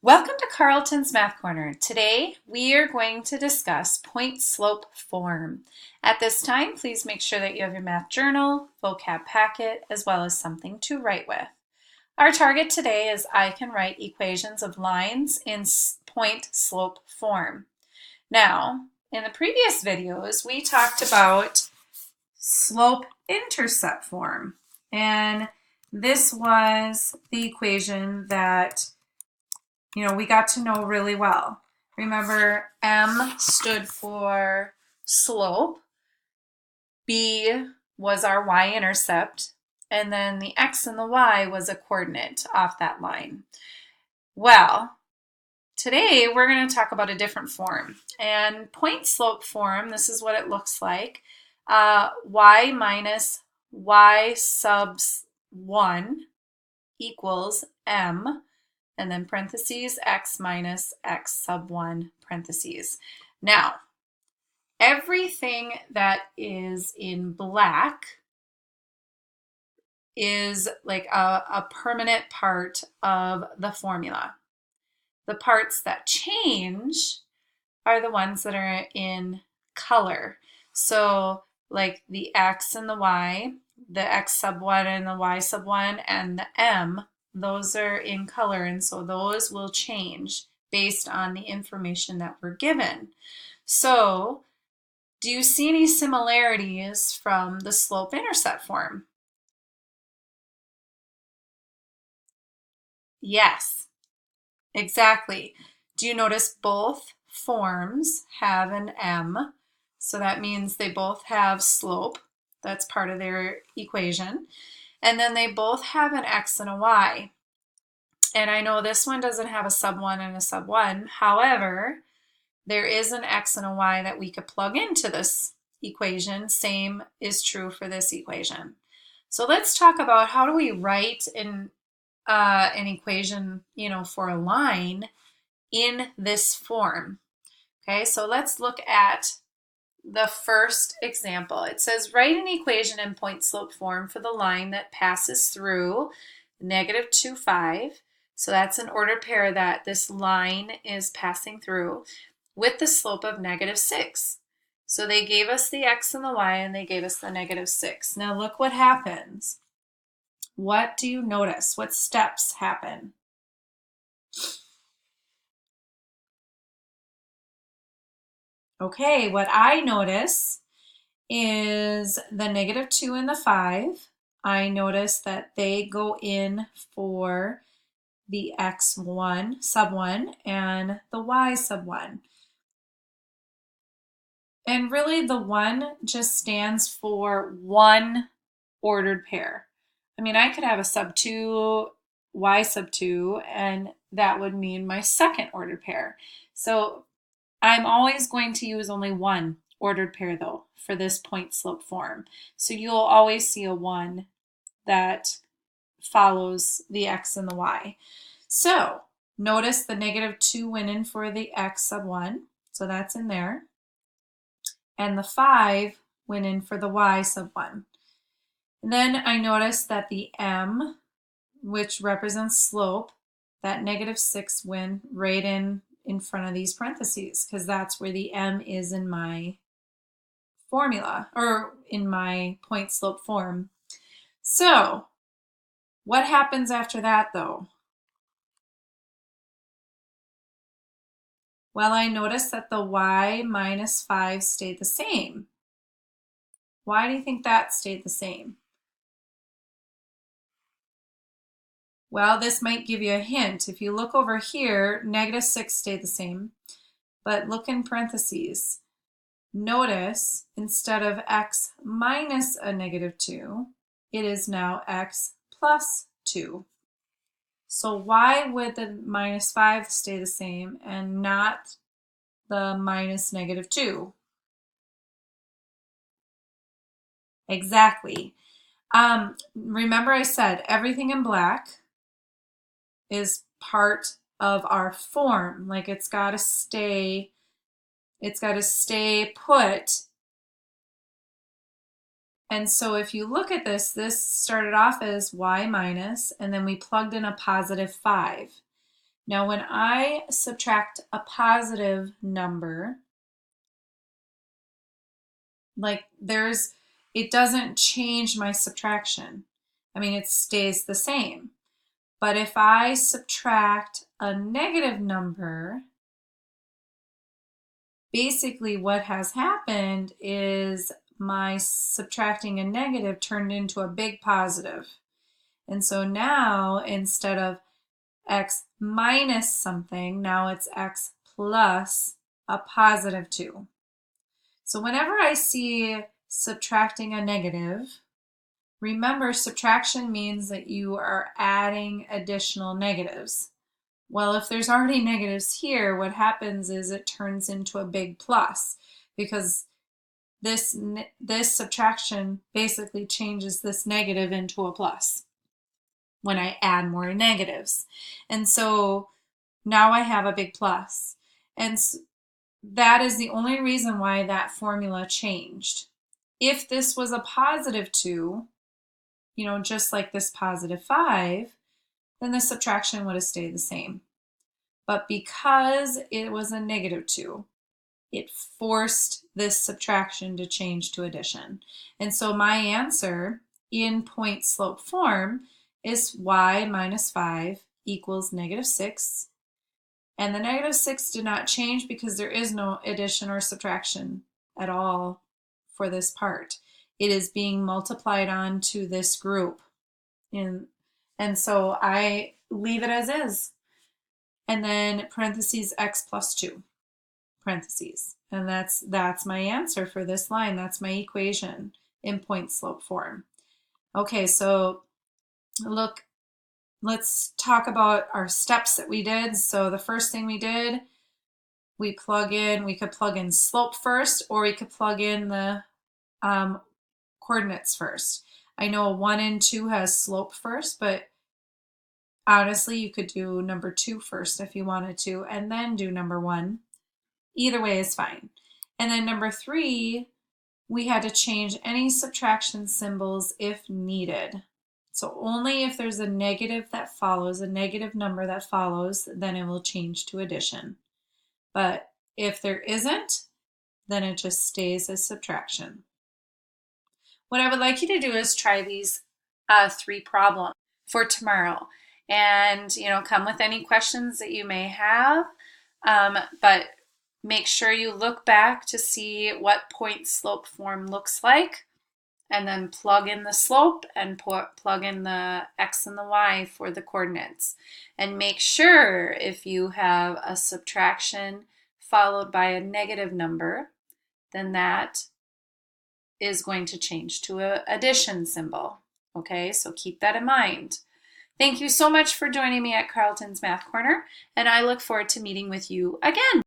Welcome to Carlton's Math Corner. Today we are going to discuss point slope form. At this time, please make sure that you have your math journal, vocab packet, as well as something to write with. Our target today is I can write equations of lines in point slope form. Now, in the previous videos, we talked about slope intercept form, and this was the equation that we got to know really well. Remember, M stood for slope, B was our y-intercept, and then the x and the y was a coordinate off that line. Well, today we're going to talk about a different form. And point slope form, this is what it looks like. Y minus y sub 1 equals M, and then parentheses, x minus x sub 1 parentheses. Now, everything that is in black is like a permanent part of the formula. The parts that change are the ones that are in color. So like the x and the y, the x sub 1 and the y sub 1, and the m, those are in color, and so those will change based on the information that we're given. So do you see any similarities from the slope-intercept form? Yes, exactly. Do you notice both forms have an m? So that means they both have slope. That's part of their equation. And then they both have an x and a y. And I know this one doesn't have a sub 1 and a sub 1. However, there is an x and a y that we could plug into this equation. Same is true for this equation. So let's talk about how do we write an equation, for a line in this form. Okay, so let's look at the first example. It says write an equation in point slope form for the line that passes through negative 2, 5. So that's an ordered pair that this line is passing through with the slope of negative 6. So they gave us the x and the y, and they gave us the negative 6. Now look what happens. What do you notice? What steps happen? Okay, what I notice is the negative 2 and the 5. I notice that they go in for the x1 sub 1 and the y sub 1. And really the 1 just stands for one ordered pair. I mean, I could have a sub 2, y sub 2, and that would mean my second ordered pair. So I'm always going to use only one ordered pair though for this point slope form. So you'll always see a 1 that follows the x and the y. So notice the negative 2 went in for the x sub 1, so that's in there. And the 5 went in for the y sub 1. And then I noticed that the m, which represents slope, that negative 6 went right in front of these parentheses because that's where the m is in my formula or in my point slope form. So what happens after that though? Well, I noticed that the y minus 5 stayed the same. Why do you think that stayed the same? Well, this might give you a hint. If you look over here, negative 6 stayed the same, but look in parentheses. Notice instead of x minus a negative 2, it is now x plus 2. So why would the minus 5 stay the same and not the minus negative 2? Exactly. Remember I said everything in black is part of our form. Like it's got to stay put. And so if you look at this, this started off as y minus, and then we plugged in a positive 5. Now, when I subtract a positive number, like it doesn't change my subtraction. I mean, it stays the same. But if I subtract a negative number, basically what has happened is my subtracting a negative turned into a big positive. And so now instead of x minus something, now it's x plus a positive 2. So whenever I see subtracting a negative, remember subtraction means that you are adding additional negatives. Well, if there's already negatives here, what happens is it turns into a big plus because this subtraction basically changes this negative into a plus when I add more negatives. And so now I have a big plus. And that is the only reason why that formula changed. If this was a positive 2, just like this positive 5, then the subtraction would have stayed the same. But because it was a negative 2, it forced this subtraction to change to addition. And so my answer in point slope form is y minus 5 equals negative 6. And the negative 6 did not change because there is no addition or subtraction at all for this part. It is being multiplied onto this group. And so I leave it as is. And then parentheses x plus 2, parentheses. And that's my answer for this line. That's my equation in point slope form. Okay, so let's talk about our steps that we did. So the first thing we did, we could plug in slope first, or we could plug in the coordinates first. I know 1 and 2 has slope first, but honestly, you could do number 2 first if you wanted to, and then do number 1. Either way is fine. And then number 3, we had to change any subtraction symbols if needed. So only if there's a negative that follows, a negative number that follows, then it will change to addition. But if there isn't, then it just stays as subtraction. What I would like you to do is try these 3 problems for tomorrow. And, come with any questions that you may have. But make sure you look back to see what point slope form looks like, and then plug in the slope and plug in the x and the y for the coordinates. And make sure if you have a subtraction followed by a negative number, then that is going to change to an addition symbol. Okay, so keep that in mind. Thank you so much for joining me at Carlton's Math Corner, and I look forward to meeting with you again.